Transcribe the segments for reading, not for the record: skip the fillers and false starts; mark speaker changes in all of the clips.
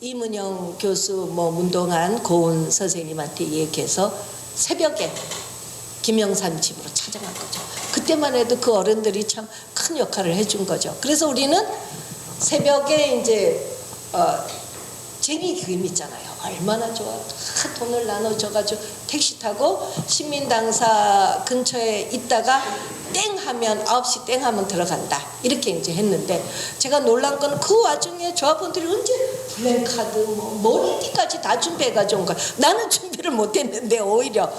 Speaker 1: 이문영 교수, 문동한 고은 선생님한테 얘기해서 새벽에 김영삼 집으로 찾아간 거죠. 그때만 해도 그 어른들이 참 큰 역할을 해준 거죠. 그래서 우리는 새벽에 이제 쟁이 기금 있잖아요. 얼마나 좋아. 다 돈을 나눠줘가지고 택시 타고 신민당사 근처에 있다가 땡 하면 9시 땡 하면 들어간다. 이렇게 이제 했는데 제가 놀란 건 그 와중에 조합원들이 언제 블랙카드 머리띠까지 다 준비해가지고 온 거야. 나는 준비를 못했는데 오히려.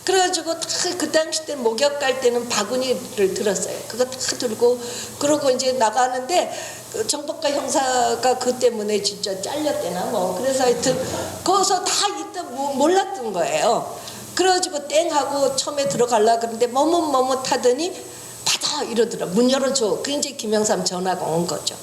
Speaker 1: 그래가지고 다 그 당시 때 목욕 갈 때는 바구니를 들었어요. 그거 다 들고 그러고 이제 나가는데 정복과 형사가 그 때문에 진짜 잘렸대나 그래서 하여튼 거기서 다 있다 몰랐던 거예요. 그래가지고 땡 하고 처음에 들어가려고 그러는데 머뭇머뭇하더니 받아 이러더라. 문 열어줘. 그 이제 김영삼 전화가 온 거죠.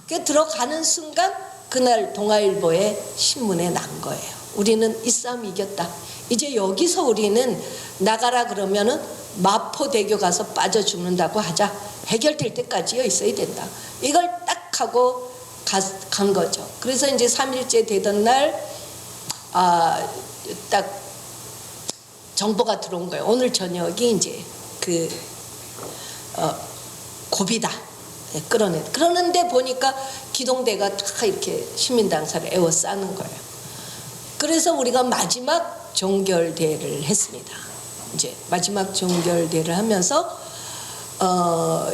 Speaker 1: 그 들어가는 순간 그날 동아일보에 신문에 난 거예요. 우리는 이 싸움 이겼다. 이제 여기서 우리는 나가라 그러면은 마포대교 가서 빠져 죽는다고 하자. 해결될 때까지 있어야 된다. 이걸 딱 하고 간 거죠. 그래서 이제 3일째 되던 날 딱 정보가 들어온 거예요. 오늘 저녁이 이제 고비다. 끌어내. 그러는데 보니까 기동대가 다 이렇게 시민당사를 에워싸는 거예요. 그래서 우리가 마지막 종결대를 했습니다. 이제 마지막 종결대를 하면서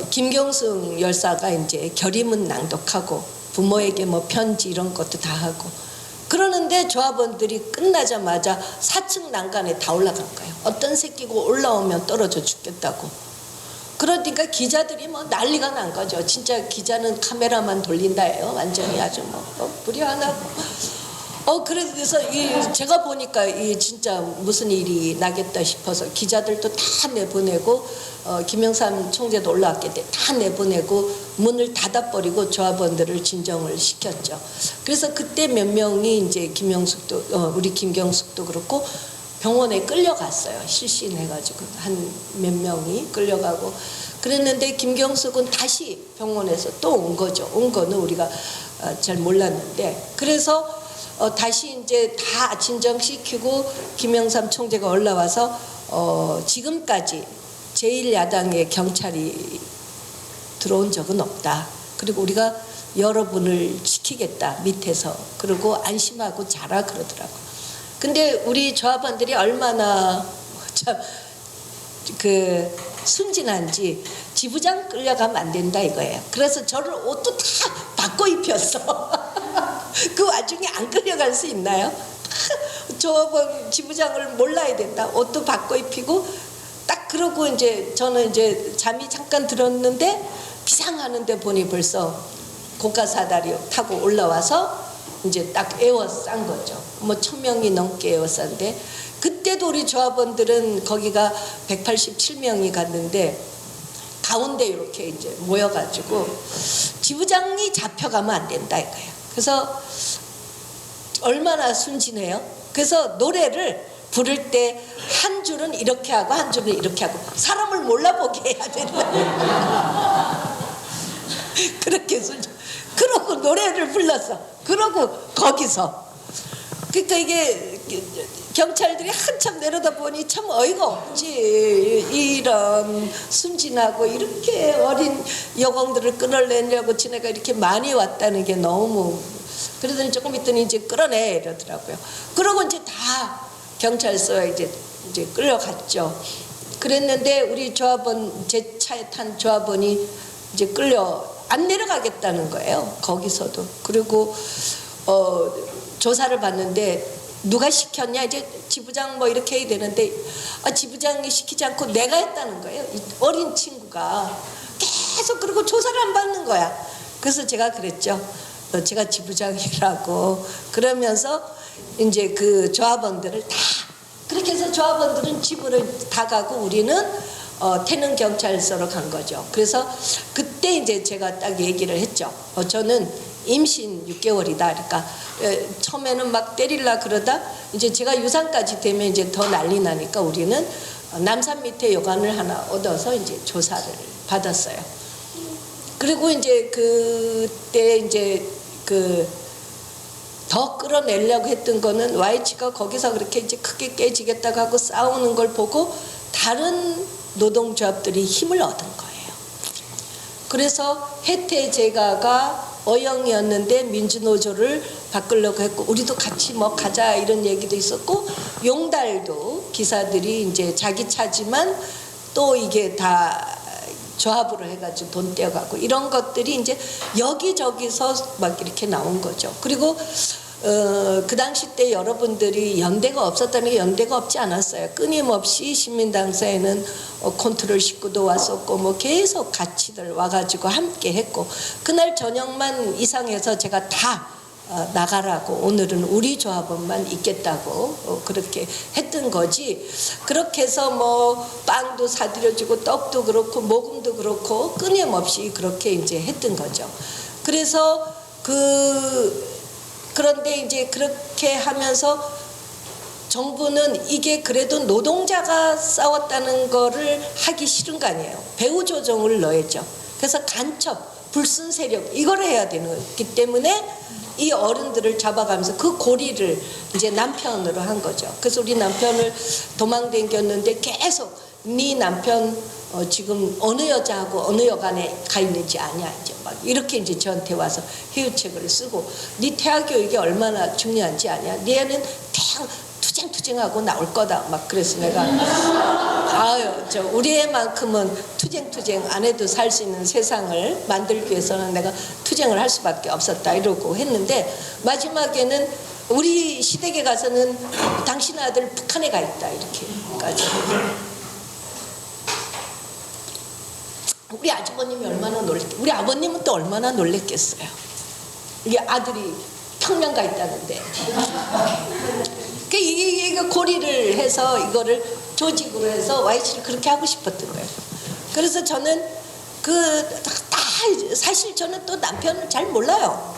Speaker 1: 김경숙 열사가 이제 결의문 낭독하고 부모에게 편지 이런 것도 다 하고 그러는데 조합원들이 끝나자마자 4층 난간에 다 올라간 거예요. 어떤 새끼고 올라오면 떨어져 죽겠다고. 그러니까 기자들이 난리가 난 거죠. 진짜 기자는 카메라만 돌린다예요. 완전히 아주 무리 안 하고. 그래서 제가 보니까 진짜 무슨 일이 나겠다 싶어서 기자들도 다 내보내고 김영삼 총재도 올라왔겠대. 다 내보내고 문을 닫아버리고 조합원들을 진정을 시켰죠. 그래서 그때 몇 명이 이제 김영숙도 우리 김경숙도 그렇고 병원에 끌려갔어요. 실신해가지고 한 몇 명이 끌려가고 그랬는데 김경숙은 다시 병원에서 또 온 거죠. 온 거는 우리가 잘 몰랐는데 그래서 다시 이제 다 진정시키고 김영삼 총재가 올라와서 지금까지 제1야당의 경찰이 들어온 적은 없다. 그리고 우리가 여러분을 지키겠다 밑에서. 그리고 안심하고 자라 그러더라고. 근데 우리 조합원들이 얼마나 참 순진한지 지부장 끌려가면 안 된다 이거예요. 그래서 저를 옷도 다 바꿔 입혔어. 그 와중에 안 끌려갈 수 있나요? 조합원 지부장을 몰라야 된다. 옷도 바꿔 입히고 딱 그러고 이제 저는 이제 잠이 잠깐 들었는데 비상하는데 보니 벌써 고가 사다리 타고 올라와서 이제 딱 에워싼 거죠. 1000명이 넘게 에워싼데 그때도 우리 조합원들은 거기가 187명이 갔는데 가운데 이렇게 이제 모여가지고 지부장이 잡혀가면 안 된다 이거예요. 그래서 얼마나 순진해요. 그래서 노래를 부를 때 한 줄은 이렇게 하고 한 줄은 이렇게 하고 사람을 몰라보게 해야 된다. 그렇게 순진. 그러고 노래를 불렀어. 그러고 거기서 그러니까 이게 경찰들이 한참 내려다보니 참 어이가 없지. 이런 순진하고 이렇게 어린 여공들을 끌어내려고 지네가 이렇게 많이 왔다는 게 너무. 그러더니 조금 있더니 이제 끌어내 이러더라고요. 그러고 이제 다 경찰서에 이제 끌려갔죠. 그랬는데 우리 조합원 제 차에 탄 조합원이 이제 끌려 안 내려가겠다는 거예요. 거기서도. 그리고 조사를 받는데 누가 시켰냐 이제 지부장 이렇게 해야 되는데 지부장이 시키지 않고 내가 했다는 거예요. 이 어린 친구가 계속. 그리고 조사를 안 받는 거야. 그래서 제가 그랬죠. 제가 지부장이라고. 그러면서 이제 그 조합원들을 다 그렇게 해서 조합원들은 집으로 다 가고 우리는 태릉 경찰서로 간 거죠. 그래서 그때 이제 제가 딱 얘기를 했죠. 저는 임신 6개월이다. 그러니까 처음에는 막 때릴라 그러다 이제 제가 유산까지 되면 이제 더 난리 나니까 우리는 남산 밑에 여관을 하나 얻어서 이제 조사를 받았어요. 그리고 이제 그때 이제 더 끌어내려고 했던 거는 YH가 거기서 그렇게 이제 크게 깨지겠다고 하고 싸우는 걸 보고 다른 노동조합들이 힘을 얻은 거예요. 그래서 혜태제가가 어영이었는데 민주노조를 바꾸려고 했고 우리도 같이 뭐 가자 이런 얘기도 있었고 용달도 기사들이 이제 자기 차지만 또 이게 다 조합으로 해가지고 돈 떼어가고 이런 것들이 이제 여기저기서 막 이렇게 나온 거죠. 그리고 그 당시 때 여러분들이 연대가 없었다는 게 연대가 없지 않았어요. 끊임없이 시민당사에는 컨트롤 식구도 왔었고 뭐 계속 같이들 와가지고 함께 했고 그날 저녁만 이상해서 제가 다 나가라고 오늘은 우리 조합원만 있겠다고 그렇게 했던 거지. 그렇게 해서 뭐 빵도 사드려주고 떡도 그렇고 모금도 그렇고 끊임없이 그렇게 이제 했던 거죠. 그래서 그런데 이제 그렇게 하면서 정부는 이게 그래도 노동자가 싸웠다는 거를 하기 싫은 거 아니에요. 배후 조정을 넣었죠. 그래서 간첩, 불순 세력 이걸 해야 되는 거기 때문에 이 어른들을 잡아가면서 그 고리를 이제 남편으로 한 거죠. 그래서 우리 남편을 도망댕겼는데 계속 네 남편 지금 어느 여자하고 어느 여관에 가 있는지 아냐 이제 막 이렇게 이제 저한테 와서 회유책을 쓰고 네 태아 교육이 얼마나 중요한지 아냐. 네 애는 투쟁투쟁하고 나올 거다 막 그래서 내가 아유 저 우리 애만큼은 투쟁투쟁 안 해도 살 수 있는 세상을 만들기 위해서는 내가 투쟁을 할 수밖에 없었다 이러고 했는데 마지막에는 우리 시댁에 가서는 당신 아들 북한에 가 있다 이렇게까지. 우리 아주버님이 얼마나 우리 아버님은 또 얼마나 놀랬겠어요. 이게 아들이 평양 가 있다는데. 이게 고리를 해서 이거를 조직으로 해서 YH를 그렇게 하고 싶었던 거예요. 그래서 저는 사실 저는 또 남편을 잘 몰라요.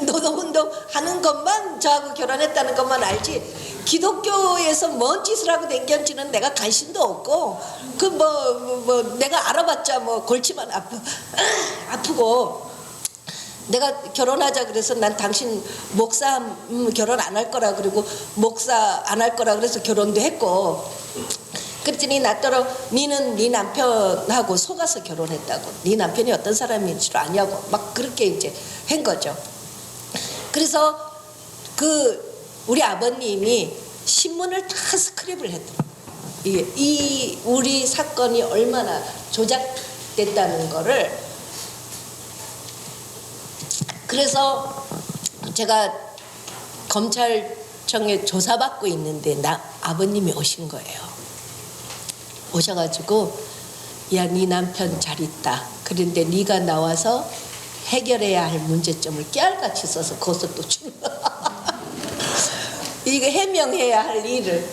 Speaker 1: 노동운동 하는 것만 저하고 결혼했다는 것만 알지 기독교에서 뭔 짓을 하고 댕겼지는 내가 관심도 없고 내가 알아봤자 뭐 골치만 아프고 내가 결혼하자 그래서 난 당신 목사 결혼 안 할 거라 그리고 목사 안 할 거라 그래서 결혼도 했고 그랬더니 나더러 니는 네 남편하고 속아서 결혼했다고 네 남편이 어떤 사람인 줄 아냐고 막 그렇게 이제 한 거죠. 그래서 우리 아버님이 신문을 다 스크랩을 했더라고요. 이 우리 사건이 얼마나 조작됐다는 거를. 그래서 제가 검찰청에 조사받고 있는데 아버님이 오신 거예요. 오셔가지고 야, 네 남편 잘 있다. 그런데 네가 나와서 해결해야 할 문제점을 깨알같이 써서 거기서 또 이거 해명해야 할 일을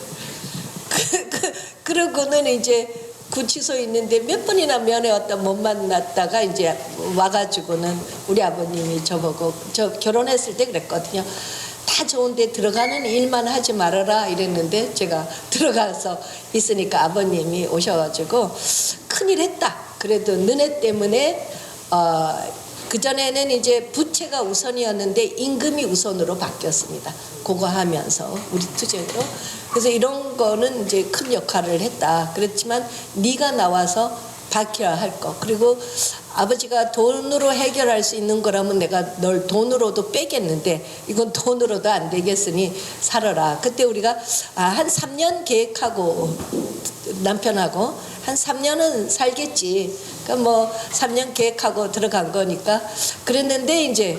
Speaker 1: 그러고는 이제 구치소에 있는데 몇 번이나 면회 왔다 못 만났다가 이제 와가지고는 우리 아버님이 저보고 저 결혼했을 때 그랬거든요. 다 좋은데 들어가는 일만 하지 말아라 이랬는데 제가 들어가서 있으니까 아버님이 오셔가지고 큰일 했다. 그래도 너네 때문에 그전에는 이제 부채가 우선이었는데 임금이 우선으로 바뀌었습니다. 그거 하면서 우리 투쟁으로. 그래서 이런 거는 이제 큰 역할을 했다. 그렇지만 네가 나와서 밝혀야 할 거. 그리고 아버지가 돈으로 해결할 수 있는 거라면 내가 널 돈으로도 빼겠는데 이건 돈으로도 안 되겠으니 살아라. 그때 우리가 한 3년 계획하고 남편하고 한 3년은 살겠지. 그러니까 뭐 3년 계획하고 들어간 거니까 그랬는데 이제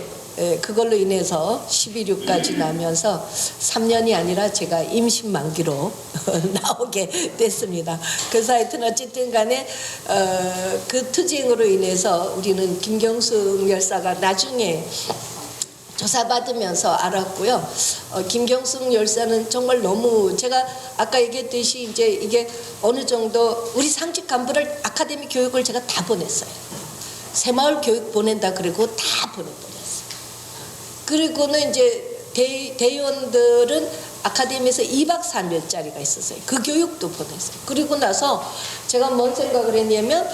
Speaker 1: 그걸로 인해서 12.6까지 나면서 3년이 아니라 제가 임신 만기로 나오게 됐습니다. 그래서 하여튼 어쨌든 간에 그 투쟁으로 인해서 우리는 김경숙 열사가 나중에 조사받으면서 알았고요. 김경숙 열사는 정말 너무 제가 아까 얘기했듯이 이제 이게 어느 정도 우리 상직 간부를 아카데미 교육을 제가 다 보냈어요. 새마을 교육 보낸다 그리고 다 보내버렸어요. 그리고는 이제 대의원들은 아카데미에서 2박 3일짜리가 있었어요. 그 교육도 보냈어요. 그리고 나서 제가 뭔 생각을 했냐면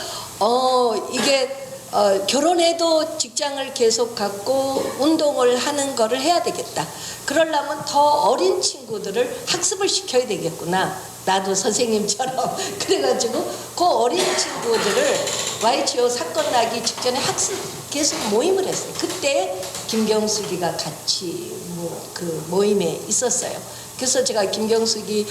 Speaker 1: 이게 결혼해도 직장을 계속 갖고 운동을 하는 거를 해야 되겠다. 그러려면 더 어린 친구들을 학습을 시켜야 되겠구나. 나도 선생님처럼. 그래가지고 그 어린 친구들을 YGO 사건 나기 직전에 학습 계속 모임을 했어요. 그때 김경숙이가 같이 그 모임에 있었어요. 그래서 제가 김경숙이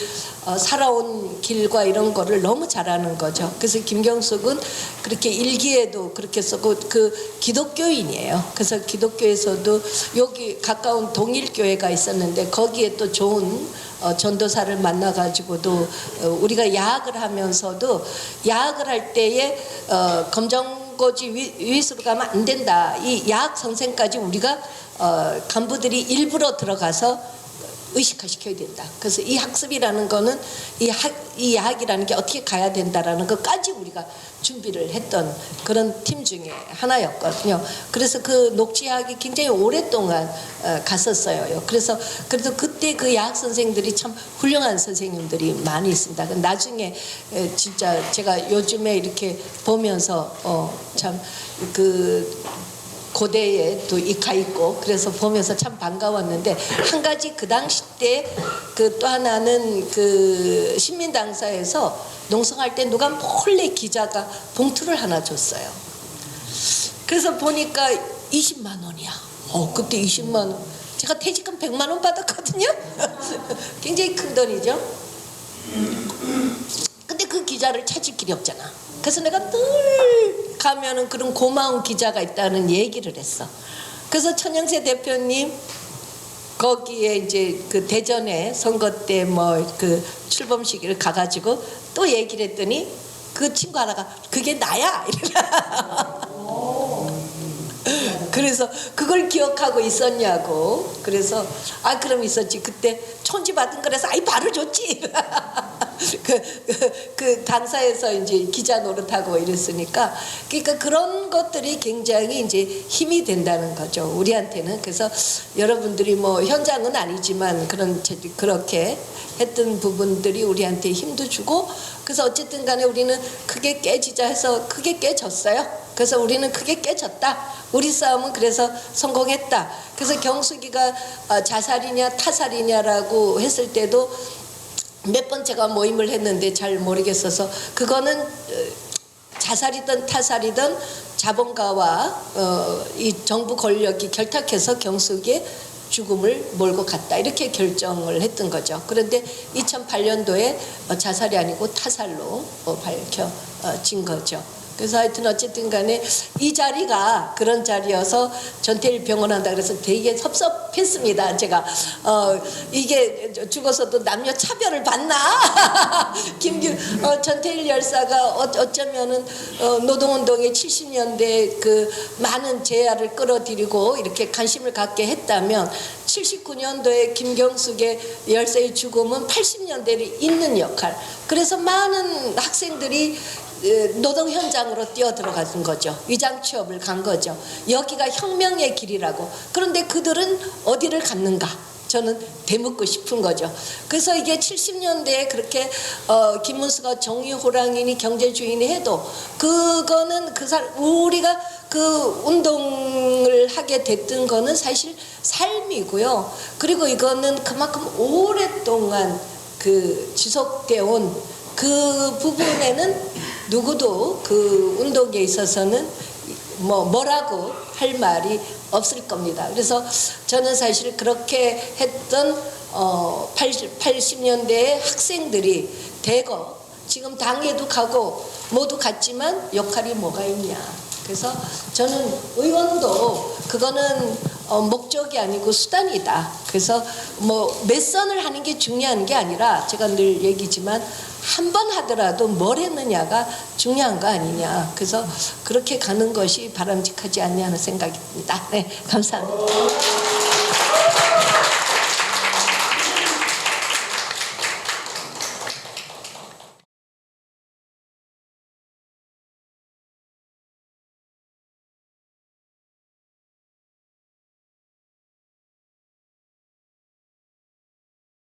Speaker 1: 살아온 길과 이런 거를 너무 잘 아는 거죠. 그래서 김경숙은 그렇게 일기에도 그렇게 쓰고 그 기독교인이에요. 그래서 기독교에서도 여기 가까운 동일교회가 있었는데 거기에 또 좋은 전도사를 만나가지고도 우리가 야학을 하면서도 야학을 할 때에 검정고지 위수로 가면 안 된다. 이 야학 선생까지 우리가 간부들이 일부러 들어가서 의식화시켜야 된다. 그래서 이 학습이라는 거는 이 야학이라는 게 어떻게 가야 된다라는 것까지 우리가 준비를 했던 그런 팀 중에 하나였거든요. 그래서 그 녹지야학이 굉장히 오랫동안 갔었어요. 그래서 그래도 그때 그 야학 선생들이 참 훌륭한 선생님들이 많이 있습니다. 나중에 진짜 제가 요즘에 이렇게 보면서 참 그 고대에 또 가 있고 그래서 보면서 참 반가웠는데 한 가지 그 당시 때 그 또 하나는 그 신민당사에서 농성할 때 누가 몰래 기자가 봉투를 하나 줬어요. 그래서 보니까 20만 원이야. 그때 20만 원. 제가 퇴직금 100만 원 받았거든요. 굉장히 큰 돈이죠. 근데 그 기자를 찾을 길이 없잖아. 그래서 내가 늘 가면은 그런 고마운 기자가 있다는 얘기를 했어. 그래서 천영세 대표님 거기에 이제 그 대전에 선거 때 뭐 그 출범식을 가가지고 또 얘기를 했더니 그 친구 하나가 그게 나야 이러나. 그래서 그걸 기억하고 있었냐고. 그래서 그럼 있었지. 그때 촌지 받은 거라서 바로 줬지. 그 당사에서 이제 기자 노릇하고 이랬으니까 그러니까 그런 것들이 굉장히 이제 힘이 된다는 거죠. 우리한테는. 그래서 여러분들이 뭐 현장은 아니지만 그렇게 했던 부분들이 우리한테 힘도 주고 그래서 어쨌든 간에 우리는 크게 깨지자 해서 크게 깨졌어요. 그래서 우리는 크게 깨졌다. 우리 싸움은 그래서 성공했다. 그래서 경숙이가 자살이냐 타살이냐라고 했을 때도 몇 번 제가 모임을 했는데 잘 모르겠어서 그거는 자살이든 타살이든 자본가와 이 정부 권력이 결탁해서 경숙의 죽음을 몰고 갔다 이렇게 결정을 했던 거죠. 그런데 2008년도에 자살이 아니고 타살로 밝혀진 거죠. 그래서 하여튼 어쨌든 간에 이 자리가 그런 자리여서 전태일 병원한다 그래서 되게 섭섭했습니다. 제가 이게 죽어서도 남녀 차별을 받나? 전태일 열사가 어쩌면은 노동운동의 70년대 그 많은 재야를 끌어들이고 이렇게 관심을 갖게 했다면 79년도에 김경숙의 열사의 죽음은 80년대에 있는 역할. 그래서 많은 학생들이 노동 현장으로 뛰어 들어간 거죠. 위장 취업을 간 거죠. 여기가 혁명의 길이라고. 그런데 그들은 어디를 갔는가? 저는 되묻고 싶은 거죠. 그래서 이게 70년대에 그렇게 김문수가 정의호랑이니 경제주의니 해도 그거는 우리가 그 운동을 하게 됐던 거는 사실 삶이고요. 그리고 이거는 그만큼 오랫동안 그 지속되어 온 그 부분에는 누구도 그 운동에 있어서는 뭐라고 할 말이 없을 겁니다. 그래서 저는 사실 그렇게 했던 80년대의 학생들이 대거 지금 당에도 가고 모두 갔지만 역할이 뭐가 있냐. 그래서 저는 의원도 그거는 목적이 아니고 수단이다. 그래서 몇 선을 하는 게 중요한 게 아니라 제가 늘 얘기지만 한 번 하더라도 뭘 했느냐가 중요한 거 아니냐. 그래서 그렇게 가는 것이 바람직하지 않냐 하는 생각이 듭니다. 네, 감사합니다.